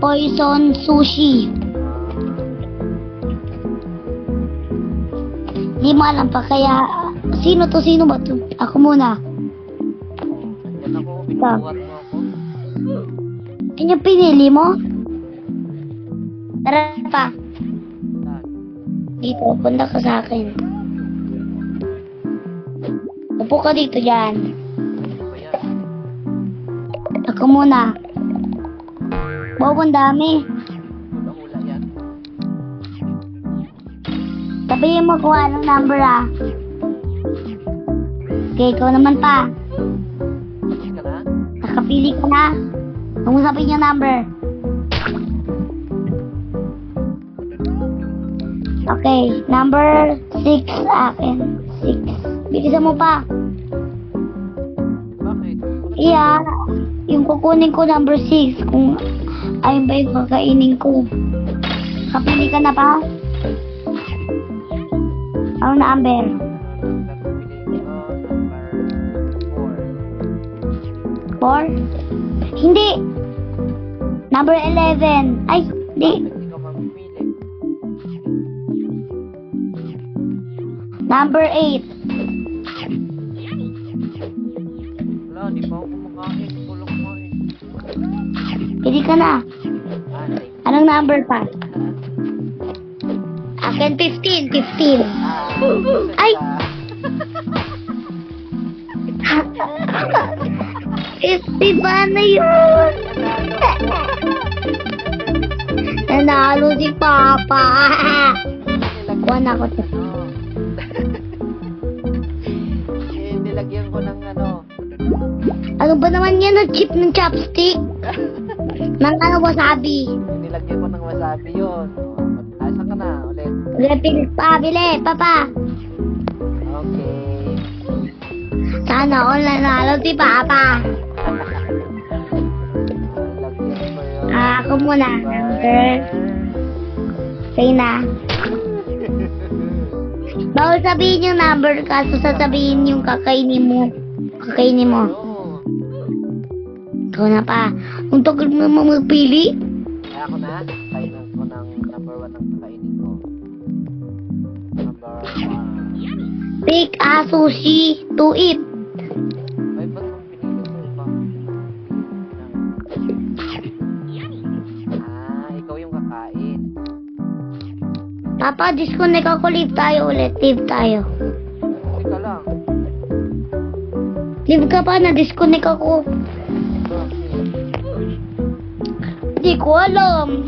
Poison sushi. Hindi mo alam pa kaya sino ba to? Ako muna. Yan ako, binubuhat mo ako. Yan yung pinili mo? Tara pa. Saan? Dito, punta ka sa akin. Upo ka dito dyan. Ano ba yan? Ako muna. Wow, ang dami. Hula-hula yan. Sabihin mo kung anong number ah. Okay, ikaw naman pa. Hindi ka na? Nakapili ka na. Huwag mo sabihin yung number. Okay, number 6 akin. 6. Bilisan mo pa. Bakit? Iya, yung kukunin ko number 6. Kung ayun ba yung kakainin ko. Kapili ka na pa? Ano na, Amber? Pipiliin ko number 4. 4? Hindi. Number 11. Ay, hindi. Bakit ikaw mamimili? Number 8. Wala, di pa ako kumakain. Di ko lang kumain. Pili ka na. Like, Anong number pa? Akin 15. 15. Ay! 50 pa na yun. Nanalo si Papa. Kuha na ako to. Nilagyan ko ng ano. Ano ba naman yan? Ang chip ng chopstick? Nang ano wasabi? Nilagyan ko ng wasabi yun. Asa ka na ulit? Bili pa, bili. Papa. Okay. Sana all nanalo si Papa. Lagyan ko yun. Ako muna. Number. Say na. Bawal sabihin yung number kaso sasabihin yung kakainin mo. Kakainin mo. Oo. Ikaw na pa. Kung tagal mo magpili. Kaya ako na. Kainan ko ng number 1 ang kakainin ko. Number 1. Pick a sushi to eat. Ay, ba't mong pinili ko iba? Ikaw yung kakain. Papa, disconnect ako. Leave tayo ulit. Leave tayo. Hindi ka lang. Leave ka pa. Na-disconnect ako. Bakit? Hindi ko alam.